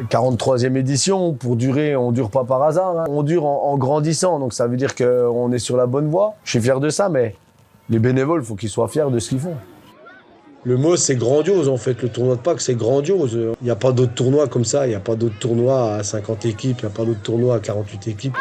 43e édition, pour durer, on dure pas par hasard, hein. On dure en grandissant, donc ça veut dire qu'on est sur la bonne voie. Je suis fier de ça, mais les bénévoles, il faut qu'ils soient fiers de ce qu'ils font. Le mot, c'est grandiose en fait. Le tournoi de Pâques, c'est grandiose. Il n'y a pas d'autres tournois comme ça. Il n'y a pas d'autres tournois à 50 équipes. Il n'y a pas d'autres tournois à 48 équipes.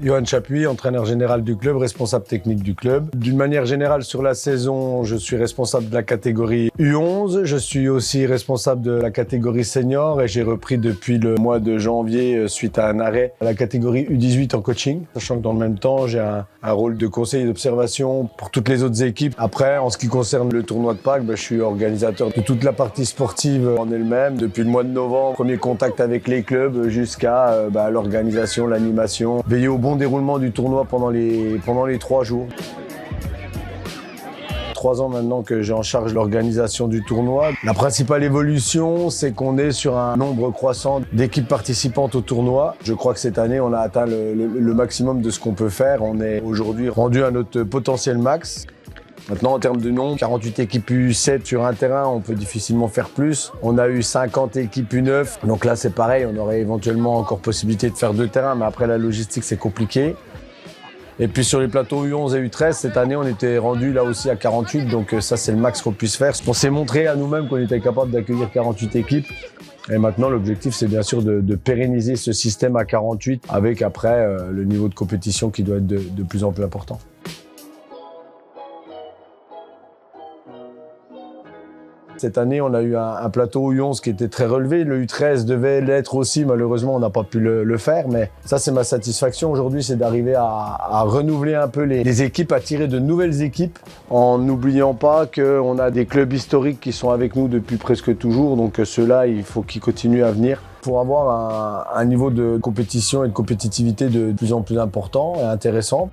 Johan Chapuis, entraîneur général du club, responsable technique du club. D'une manière générale, sur la saison, je suis responsable de la catégorie U11. Je suis aussi responsable de la catégorie senior et j'ai repris depuis le mois de janvier, suite à un arrêt, la catégorie U18 en coaching. Sachant que dans le même temps, j'ai un rôle de conseiller et d'observation pour toutes les autres équipes. Après, en ce qui concerne le tournoi de Pâques, je suis organisateur de toute la partie sportive en elle-même. Depuis le mois de novembre, premier contact avec les clubs jusqu'à l'organisation, l'animation, veiller au bon déroulement du tournoi pendant les 3 jours. 3 ans maintenant que j'ai en charge l'organisation du tournoi. La principale évolution, c'est qu'on est sur un nombre croissant d'équipes participantes au tournoi. Je crois que cette année, on a atteint le maximum de ce qu'on peut faire. On est aujourd'hui rendu à notre potentiel max. Maintenant, en termes de nombre, 48 équipes U7 sur un terrain, on peut difficilement faire plus. On a eu 50 équipes U9, donc là c'est pareil, on aurait éventuellement encore possibilité de faire 2 terrains, mais après la logistique c'est compliqué. Et puis sur les plateaux U11 et U13, cette année on était rendu là aussi à 48, donc ça c'est le max qu'on puisse faire. On s'est montré à nous-mêmes qu'on était capable d'accueillir 48 équipes. Et maintenant l'objectif c'est bien sûr de pérenniser ce système à 48 avec après le niveau de compétition qui doit être de plus en plus important. Cette année, on a eu un plateau U11 qui était très relevé. Le U13 devait l'être aussi. Malheureusement, on n'a pas pu le faire. Mais ça, c'est ma satisfaction aujourd'hui, c'est d'arriver à renouveler un peu les équipes, à tirer de nouvelles équipes en n'oubliant pas qu'on a des clubs historiques qui sont avec nous depuis presque toujours. Donc ceux-là, il faut qu'ils continuent à venir pour avoir un niveau de compétition et de compétitivité de plus en plus important et intéressant.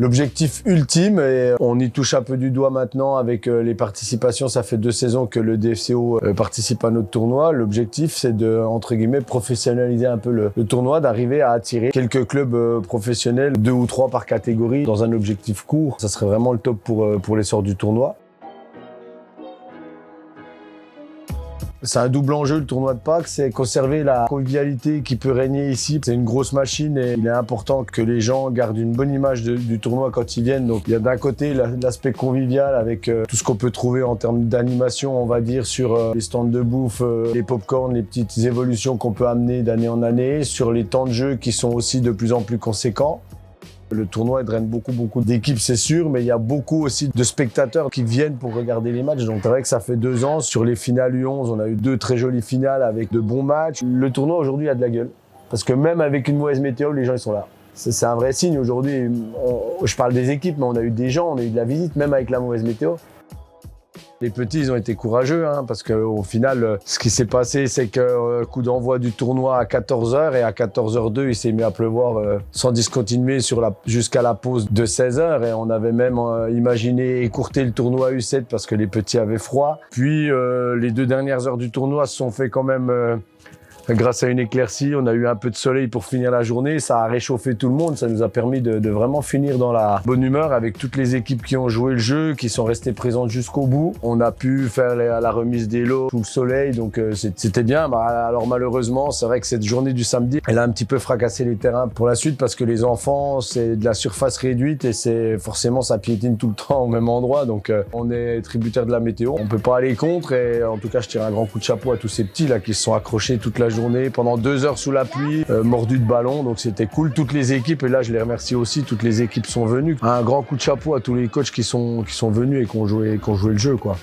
L'objectif ultime, et on y touche un peu du doigt maintenant avec les participations, ça fait 2 saisons que le DFCO participe à notre tournoi. L'objectif, c'est de, entre guillemets, professionnaliser un peu le tournoi, d'arriver à attirer quelques clubs professionnels, 2 ou 3 par catégorie, dans un objectif court. Ça serait vraiment le top pour l'essor du tournoi. C'est un double enjeu le tournoi de Pâques, c'est conserver la convivialité qui peut régner ici. C'est une grosse machine et il est important que les gens gardent une bonne image du tournoi quand ils viennent. Donc il y a d'un côté l'aspect convivial avec tout ce qu'on peut trouver en termes d'animation, on va dire, sur les stands de bouffe, les pop-corn, les petites évolutions qu'on peut amener d'année en année, sur les temps de jeu qui sont aussi de plus en plus conséquents. Le tournoi draine beaucoup d'équipes, c'est sûr, mais il y a beaucoup aussi de spectateurs qui viennent pour regarder les matchs. Donc c'est vrai que ça fait 2 ans. Sur les finales U11, on a eu 2 très jolies finales avec de bons matchs. Le tournoi aujourd'hui a de la gueule. Parce que même avec une mauvaise météo, les gens ils sont là. C'est un vrai signe aujourd'hui. Je parle des équipes, mais on a eu des gens, on a eu de la visite, même avec la mauvaise météo. Les petits, ils ont été courageux, parce qu'au final, ce qui s'est passé, c'est que coup d'envoi du tournoi à 14h et à 14h02, il s'est mis à pleuvoir sans discontinuer jusqu'à la pause de 16h. Et on avait même imaginé écourter le tournoi U7 parce que les petits avaient froid. Puis les 2 dernières heures du tournoi se sont fait quand même... Grâce à une éclaircie, on a eu un peu de soleil pour finir la journée. Ça a réchauffé tout le monde. Ça nous a permis de vraiment finir dans la bonne humeur avec toutes les équipes qui ont joué le jeu, qui sont restées présentes jusqu'au bout. On a pu faire la remise des lots sous le soleil, donc c'était bien. Alors malheureusement, c'est vrai que cette journée du samedi, elle a un petit peu fracassé les terrains pour la suite parce que les enfants, c'est de la surface réduite et forcément ça piétine tout le temps au même endroit. Donc on est tributaire de la météo. On peut pas aller contre et en tout cas, je tire un grand coup de chapeau à tous ces petits là qui se sont accrochés toute la journée pendant 2 heures sous la pluie, mordus de ballon, donc c'était cool. Toutes les équipes, et là je les remercie aussi, toutes les équipes sont venues. Un grand coup de chapeau à tous les coachs qui sont venus et qui ont joué le jeu, quoi.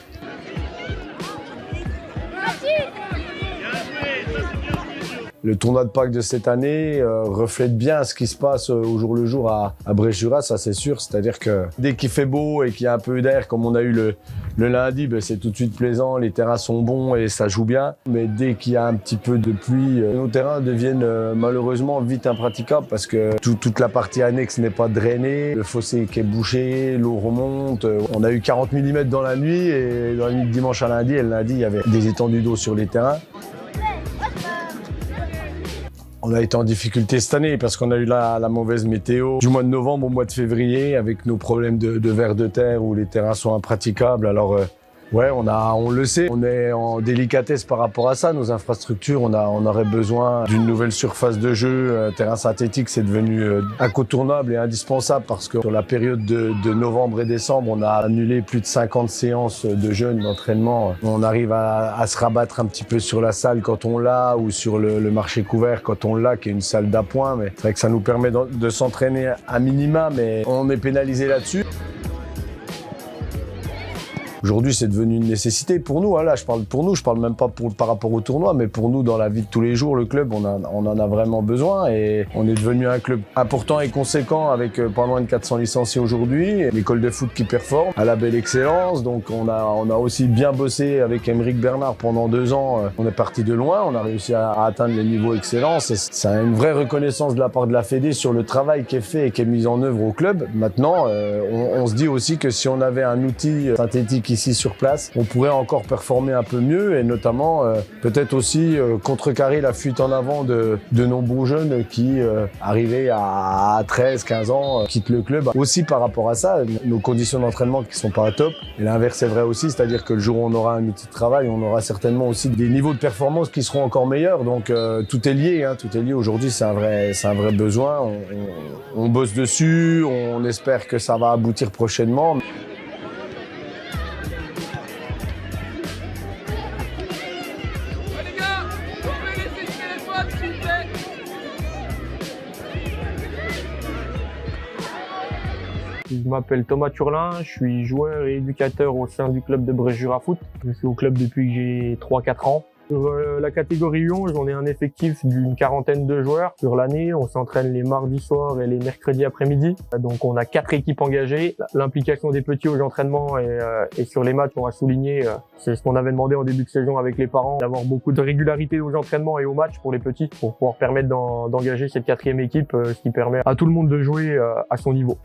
Le tournoi de Pâques de cette année reflète bien ce qui se passe au jour le jour à Bréchuras, ça c'est sûr. C'est-à-dire que dès qu'il fait beau et qu'il y a un peu d'air, comme on a eu le lundi, c'est tout de suite plaisant, les terrains sont bons et ça joue bien. Mais dès qu'il y a un petit peu de pluie, nos terrains deviennent malheureusement vite impraticables parce que toute la partie annexe n'est pas drainée, le fossé qui est bouché, l'eau remonte. On a eu 40 mm dans la nuit et dans la nuit de dimanche à lundi, et le lundi, il y avait des étendues d'eau sur les terrains. On a été en difficulté cette année parce qu'on a eu la mauvaise météo du mois de novembre au mois de février avec nos problèmes de vers de terre où les terrains sont impraticables. Alors ouais, on le sait, on est en délicatesse par rapport à ça. Nos infrastructures, on aurait besoin d'une nouvelle surface de jeu. Terrain synthétique, c'est devenu incontournable et indispensable parce que sur la période de novembre et décembre, on a annulé plus de 50 séances de jeûne, d'entraînement. On arrive à se rabattre un petit peu sur la salle quand on l'a ou sur le marché couvert quand on l'a, qui est une salle d'appoint. Mais c'est vrai que ça nous permet de s'entraîner à minima, mais on est pénalisé là-dessus. Aujourd'hui, c'est devenu une nécessité pour nous. Là, je parle pour nous, je parle même pas par rapport au tournoi, mais pour nous, dans la vie de tous les jours, le club, on en a vraiment besoin et on est devenu un club important et conséquent avec pas loin de 400 licenciés aujourd'hui. L'école de foot qui performe à la belle excellence. Donc, on a aussi bien bossé avec Aymeric Bernard pendant 2 ans. On est parti de loin, on a réussi à atteindre les niveaux excellence. Et c'est une vraie reconnaissance de la part de la Fédé sur le travail qui est fait et qui est mis en œuvre au club. Maintenant, on se dit aussi que si on avait un outil synthétique ici sur place, on pourrait encore performer un peu mieux et notamment peut-être aussi contrecarrer la fuite en avant de nombreux jeunes qui arrivés à 13-15 ans quittent le club. Aussi par rapport à ça, nos conditions d'entraînement qui sont pas à top. Et l'inverse est vrai aussi, c'est-à-dire que le jour où on aura un outil de travail, on aura certainement aussi des niveaux de performance qui seront encore meilleurs. Donc tout est lié, tout est lié. Aujourd'hui, c'est un vrai besoin. On bosse dessus, on espère que ça va aboutir prochainement. Je m'appelle Thomas Turlin, je suis joueur et éducateur au sein du club de Brest-Jura Foot. Je suis au club depuis que j'ai 3-4 ans. Sur la catégorie U11, on est un effectif d'une quarantaine de joueurs. Sur l'année, on s'entraîne les mardis soirs et les mercredis après-midi. Donc on a 4 équipes engagées. L'implication des petits aux entraînements et sur les matchs, on va souligner, c'est ce qu'on avait demandé en début de saison avec les parents, d'avoir beaucoup de régularité aux entraînements et aux matchs pour les petits, pour pouvoir permettre d'engager cette 4e équipe, ce qui permet à tout le monde de jouer à son niveau.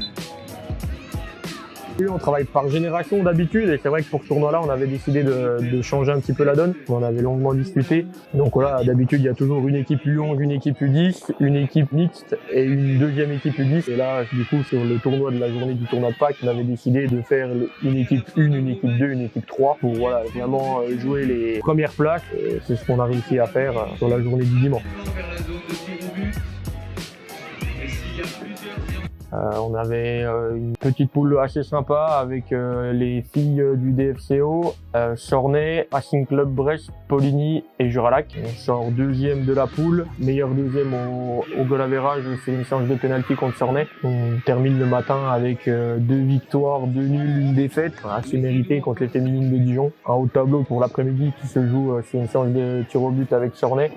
On travaille par génération d'habitude et c'est vrai que pour ce tournoi-là, on avait décidé de changer un petit peu la donne. On en avait longuement discuté. Donc voilà, d'habitude, il y a toujours une équipe U11, une équipe U10, une équipe mixte et une 2e équipe U10. Et là, du coup, sur le tournoi de la journée du tournoi de Pâques, on avait décidé de faire une équipe 1, une équipe 2, une équipe 3 pour voilà, vraiment jouer les premières places. Et c'est ce qu'on a réussi à faire sur la journée du dimanche. On avait une petite poule assez sympa avec les filles du DFCO, Sornay, Racing Club Brest, Poligny et Jura-Lac. On sort 2e de la poule, meilleur 2e au goal average, on fait une séance de pénalty contre Sornay. On termine le matin avec 2 victoires, 2 nuls, 1 défaite, assez mérité contre les féminines de Dijon. Un haut tableau pour l'après-midi qui se joue sur une séance de tir au but avec Sornay.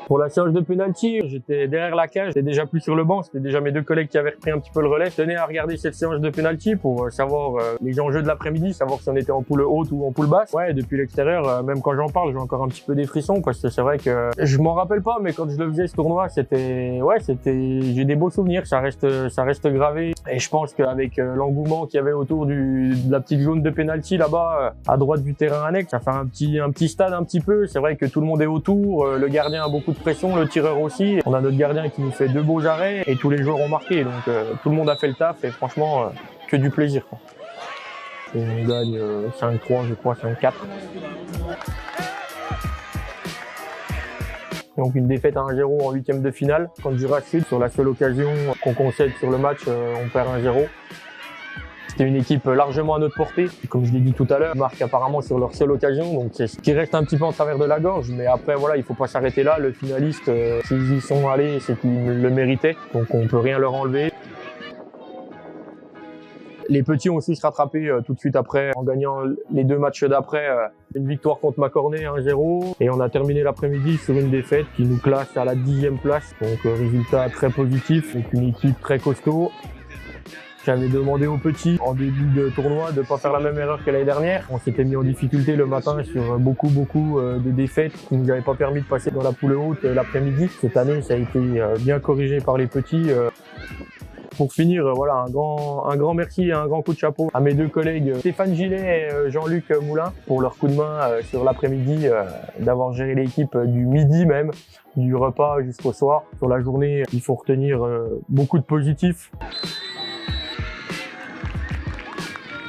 Pour la séance de penalty, j'étais derrière la cage, j'étais déjà plus sur le banc, c'était déjà mes 2 collègues qui avaient repris un petit peu le relais. Je tenais à regarder cette séance de penalty pour savoir les enjeux de l'après-midi, savoir si on était en poule haute ou en poule basse. Ouais, depuis l'extérieur, même quand j'en parle, j'ai encore un petit peu des frissons parce que c'est vrai que je m'en rappelle pas, mais quand je le faisais ce tournoi, j'ai des beaux souvenirs, ça reste gravé. Et je pense qu'avec l'engouement qu'il y avait autour de la petite zone de penalty là-bas, à droite du terrain annexe, ça fait un petit stade un petit peu. C'est vrai que tout le monde est autour, le gardien a beaucoup de pression, le tireur aussi. On a notre gardien qui nous fait 2 beaux arrêts et tous les joueurs ont marqué. Donc tout le monde a fait le taf et franchement, que du plaisir, quoi. On gagne 5-3, je crois, 5-4. Donc une défaite à 1-0 en 8e de finale contre Jura Sud. Sur la seule occasion qu'on concède sur le match, on perd 1-0. C'était une équipe largement à notre portée. Comme je l'ai dit tout à l'heure, ils marquent apparemment sur leur seule occasion. Donc c'est ce qui reste un petit peu en travers de la gorge. Mais après, voilà, il faut pas s'arrêter là. Le finaliste, s'ils y sont allés, c'est qu'ils le méritaient. Donc on peut rien leur enlever. Les petits ont su se rattraper tout de suite après en gagnant les 2 matchs d'après. Une victoire contre Macornet 1-0 et on a terminé l'après-midi sur une défaite qui nous classe à la 10e place. Donc résultat très positif avec une équipe très costaud. J'avais demandé aux petits en début de tournoi de pas faire la même erreur que l'année dernière. On s'était mis en difficulté le matin sur beaucoup de défaites qui nous avaient pas permis de passer dans la poule haute l'après-midi. Cette année, ça a été bien corrigé par les petits. Pour finir, voilà, un grand merci et un grand coup de chapeau à mes deux collègues Stéphane Gillet et Jean-Luc Moulin pour leur coup de main sur l'après-midi, d'avoir géré l'équipe du midi même, du repas jusqu'au soir. Sur la journée, il faut retenir beaucoup de positifs.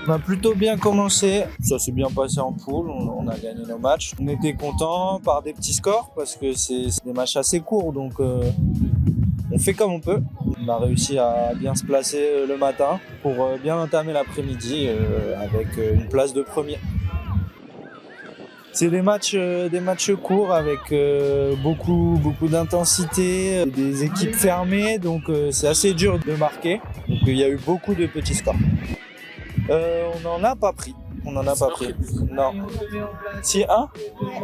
On a plutôt bien commencé, ça s'est bien passé en poule, on a gagné nos matchs. On était contents par des petits scores parce que c'est des matchs assez courts, donc on fait comme on peut. On a réussi à bien se placer le matin pour bien entamer l'après-midi avec une place de premier. C'est des matchs courts avec beaucoup d'intensité, des équipes fermées, donc c'est assez dur de marquer. Donc il y a eu beaucoup de petits scores. On n'en a pas pris. Non. Si, un?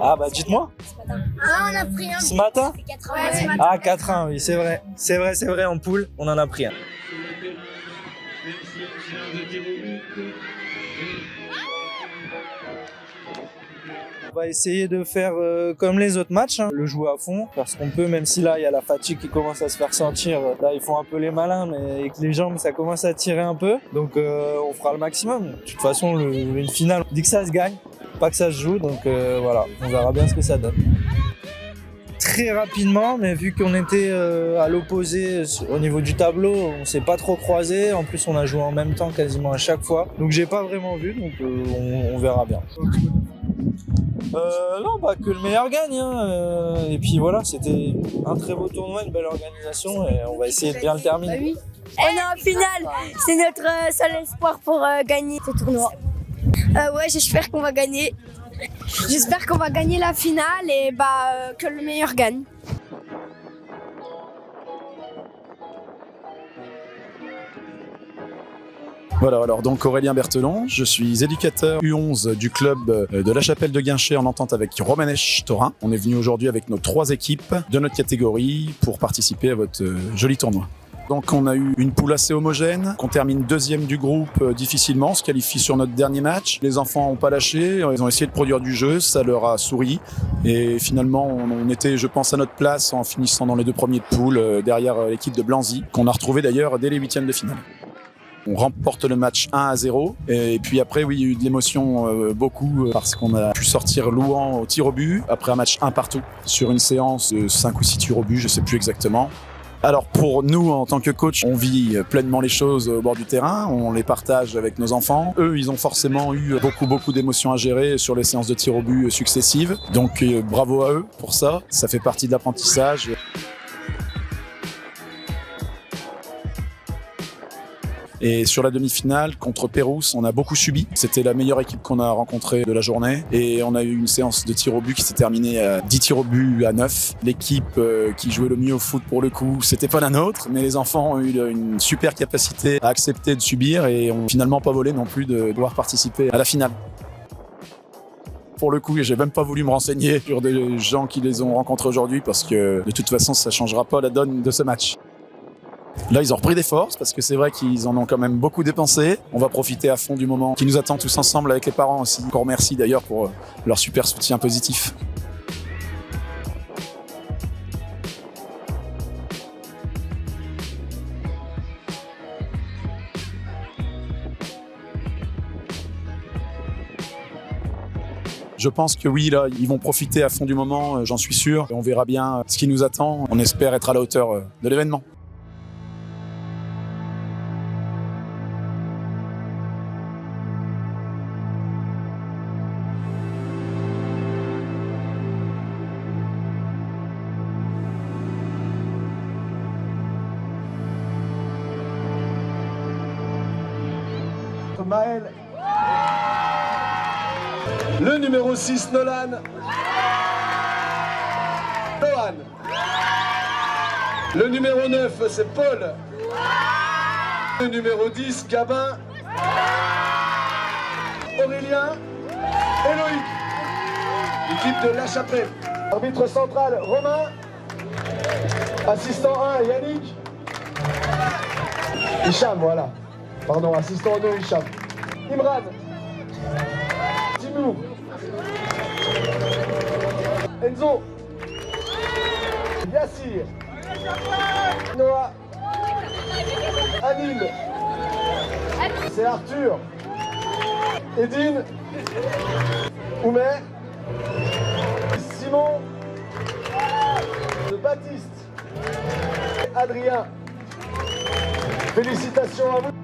Ah bah dites-moi. Ah, on a pris un. Ce matin? Ouais, ce matin. Ah, 4-1, oui, c'est vrai. C'est vrai, en poule, on en a pris un. On va essayer de faire comme les autres matchs, le jouer à fond, parce qu'on peut, même si là il y a la fatigue qui commence à se faire sentir, là ils font un peu les malins, mais avec les jambes ça commence à tirer un peu, donc on fera le maximum. De toute façon, une finale, on dit que ça se gagne, pas que ça se joue, donc voilà, on verra bien ce que ça donne. Très rapidement, mais vu qu'on était à l'opposé au niveau du tableau, on s'est pas trop croisés. En plus, on a joué en même temps quasiment à chaque fois, donc j'ai pas vraiment vu, donc on verra bien. Non, bah que le meilleur gagne, hein. Et puis voilà, c'était un très beau tournoi, une belle organisation, et on va essayer de bien le terminer. Oui. On est en finale, c'est notre seul espoir pour gagner ce tournoi. Ouais, j'espère qu'on va gagner. J'espère qu'on va gagner la finale et que le meilleur gagne. Voilà, alors donc Aurélien Berthelon, je suis éducateur U11 du club de la Chapelle de Guinchay en entente avec Romanèche Torin. On est venu aujourd'hui avec nos 3 équipes de notre catégorie pour participer à votre joli tournoi. Donc on a eu une poule assez homogène, qu'on termine 2e du groupe difficilement, on se qualifie sur notre dernier match. Les enfants n'ont pas lâché, ils ont essayé de produire du jeu, ça leur a souri. Et finalement on était, je pense, à notre place en finissant dans les 2 premiers de poule derrière l'équipe de Blanzy, qu'on a retrouvé d'ailleurs dès les 8e de finale. On remporte le match 1-0 et puis après oui, il y a eu de l'émotion beaucoup parce qu'on a pu sortir Louan au tir au but après un match 1 partout sur une séance de 5 ou 6 tirs au but, je sais plus exactement. Alors pour nous en tant que coach, on vit pleinement les choses au bord du terrain, on les partage avec nos enfants. Eux, ils ont forcément eu beaucoup d'émotions à gérer sur les séances de tir au but successives. Donc bravo à eux pour ça, ça fait partie de l'apprentissage. Et sur la demi-finale, contre Pérouse, on a beaucoup subi. C'était la meilleure équipe qu'on a rencontrée de la journée. Et on a eu une séance de tir au but qui s'est terminée à 10 tirs au but à 9. L'équipe qui jouait le mieux au foot pour le coup, c'était pas la nôtre. Mais les enfants ont eu une super capacité à accepter de subir et ont finalement pas volé non plus de devoir participer à la finale. Pour le coup, j'ai même pas voulu me renseigner sur des gens qui les ont rencontrés aujourd'hui parce que de toute façon, ça changera pas la donne de ce match. Là, ils ont repris des forces parce que c'est vrai qu'ils en ont quand même beaucoup dépensé. On va profiter à fond du moment qui nous attend tous ensemble avec les parents aussi. Encore merci d'ailleurs pour leur super soutien positif. Je pense que oui, là, ils vont profiter à fond du moment, j'en suis sûr. On verra bien ce qui nous attend. On espère être à la hauteur de l'événement. Maël. Le numéro 6, Nolan. Lohan. Le numéro 9, c'est Paul. Le numéro 10, Gabin. Aurélien. Et Loïc. L'équipe de La Chapelle. Arbitre central, Romain. Assistant 1, Yannick. Hicham, voilà. Pardon, assistant 2, Hicham. Imran. Timou. Enzo. Yassir. Noah. Anil. C'est Arthur. Edine. Oumer. Simon. Baptiste. Adrien. Félicitations à vous.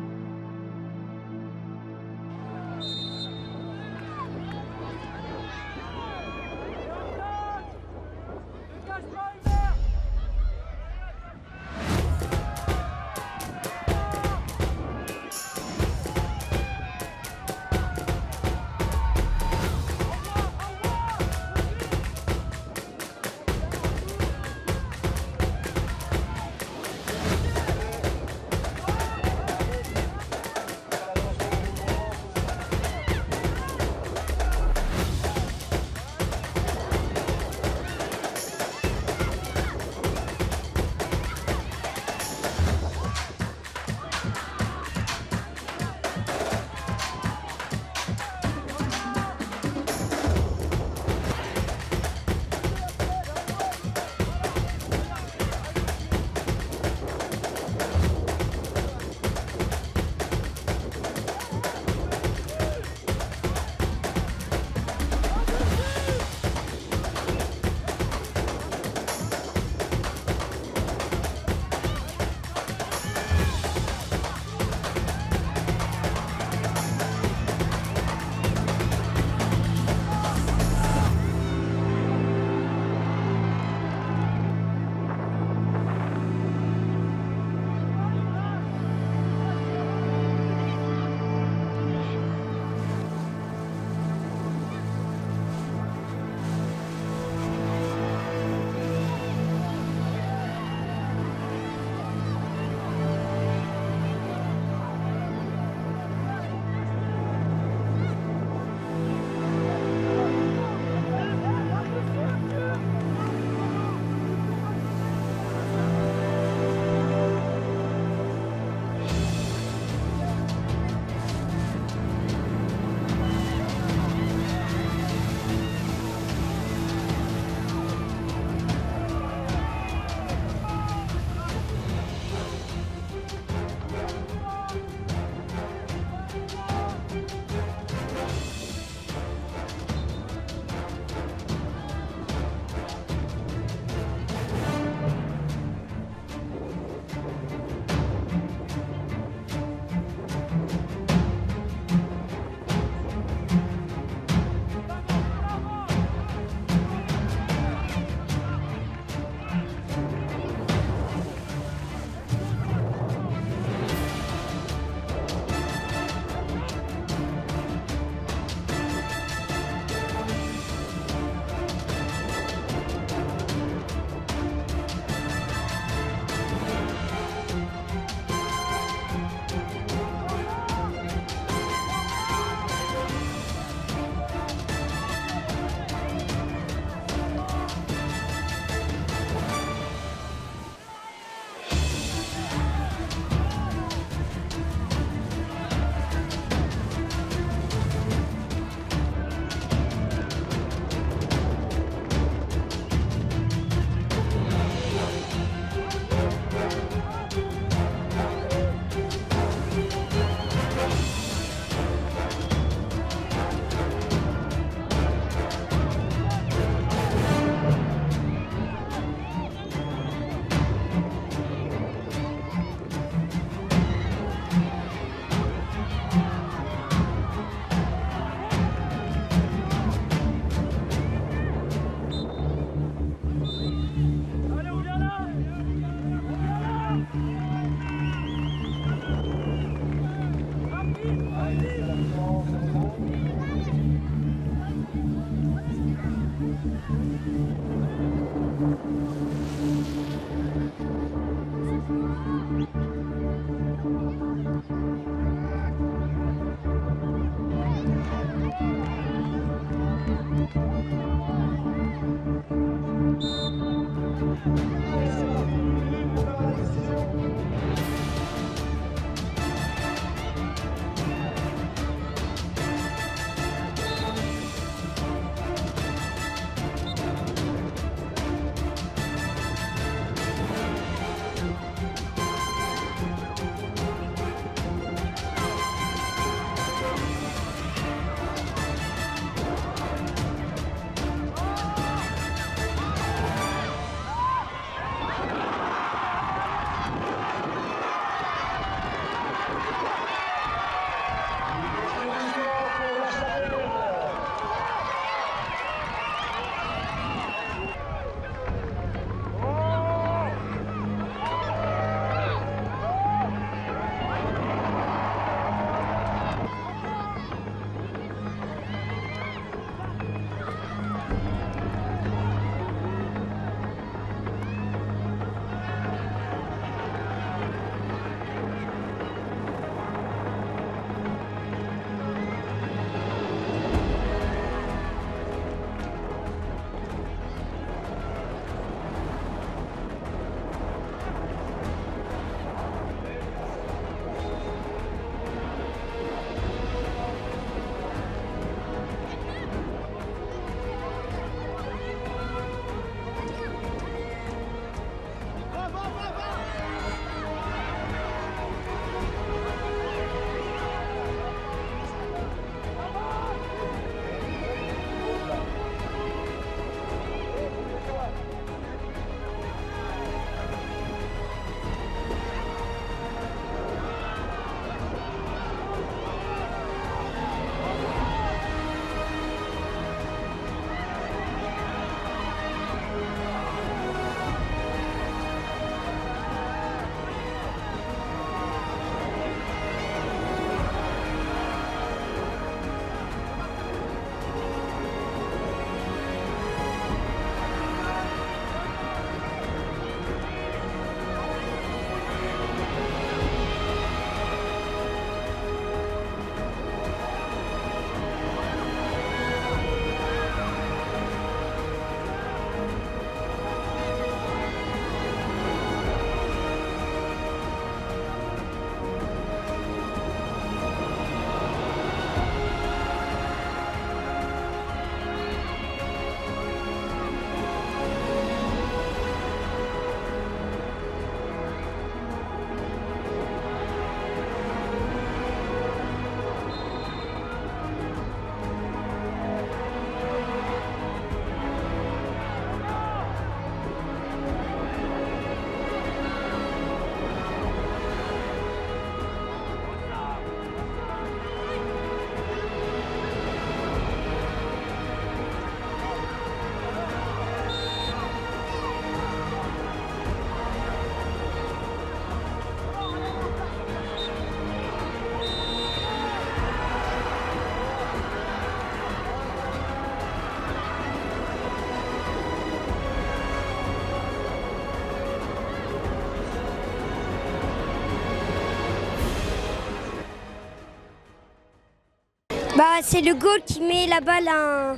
Bah, c'est le goal qui met la balle à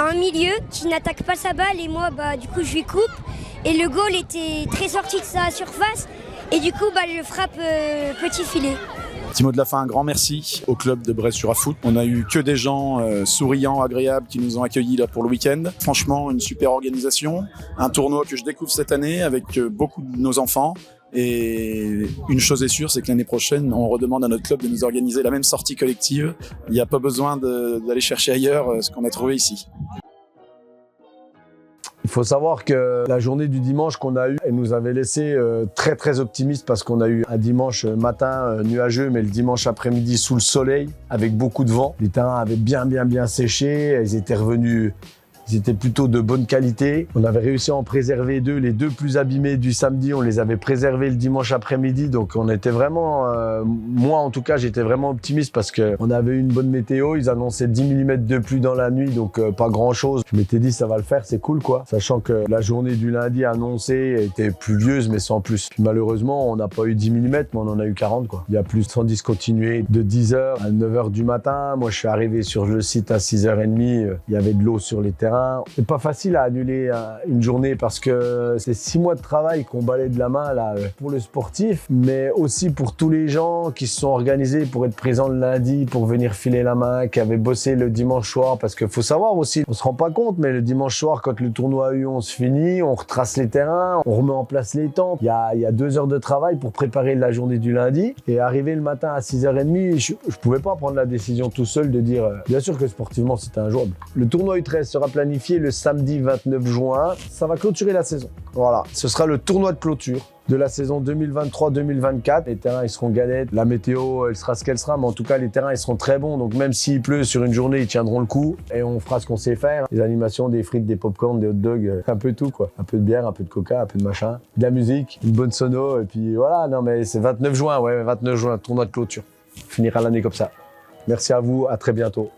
un milieu, qui n'attaque pas sa balle et moi, bah, du coup, je lui coupe. Et le goal était très sorti de sa surface et du coup, bah, je frappe petit filet. Petit mot de la fin, un grand merci au club de Brest-sur-Afoot. On a eu que des gens souriants, agréables qui nous ont accueillis là pour le week-end. Franchement, une super organisation. Un tournoi que je découvre cette année avec beaucoup de nos enfants. Et une chose est sûre, c'est que l'année prochaine, on redemande à notre club de nous organiser la même sortie collective. Il n'y a pas besoin d'aller chercher ailleurs ce qu'on a trouvé ici. Il faut savoir que la journée du dimanche qu'on a eue, elle nous avait laissé très très optimistes parce qu'on a eu un dimanche matin nuageux, mais le dimanche après-midi sous le soleil avec beaucoup de vent. Les terrains avaient bien séché, ils étaient revenus. Ils étaient plutôt de bonne qualité. On avait réussi à en préserver deux. Les deux plus abîmés du samedi, on les avait préservés le dimanche après-midi. Donc on était vraiment, moi en tout cas, j'étais vraiment optimiste parce qu'on avait eu une bonne météo. Ils annonçaient 10 mm de pluie dans la nuit, donc pas grand-chose. Je m'étais dit ça va le faire, c'est cool quoi. Sachant que la journée du lundi annoncée était pluvieuse, mais sans plus. Puis, malheureusement, on n'a pas eu 10 mm, mais on en a eu 40 quoi. Il y a plus de 100 discontinués de 10h à 9h du matin. Moi, je suis arrivé sur le site à 6h30. Il y avait de l'eau sur les terrains. C'est pas facile à annuler une journée parce que c'est 6 mois de travail qu'on balaye de la main là pour le sportif, mais aussi pour tous les gens qui se sont organisés pour être présents le lundi, pour venir filer la main, qui avaient bossé le dimanche soir. Parce qu'il faut savoir aussi, on se rend pas compte, mais le dimanche soir, quand le tournoi U11 finit, on retrace les terrains, on remet en place les tentes. Il y a 2 heures de travail pour préparer la journée du lundi. Et arriver le matin à 6h30, je pouvais pas prendre la décision tout seul de dire, bien sûr que sportivement c'était injouable. Le tournoi U13 sera planifié le samedi 29 juin. Ça va clôturer la saison. Voilà, ce sera le tournoi de clôture de la saison 2023-2024. Les terrains, ils seront galettes. La météo, elle sera ce qu'elle sera, mais en tout cas, les terrains, ils seront très bons. Donc même s'il pleut sur une journée, ils tiendront le coup et on fera ce qu'on sait faire. Des animations, des frites, des pop-corn, des hot dogs, un peu tout quoi. Un peu de bière, un peu de coca, un peu de machin, de la musique, une bonne sono et puis voilà. Non mais c'est 29 juin, ouais, 29 juin, tournoi de clôture. On finira l'année comme ça. Merci à vous, à très bientôt.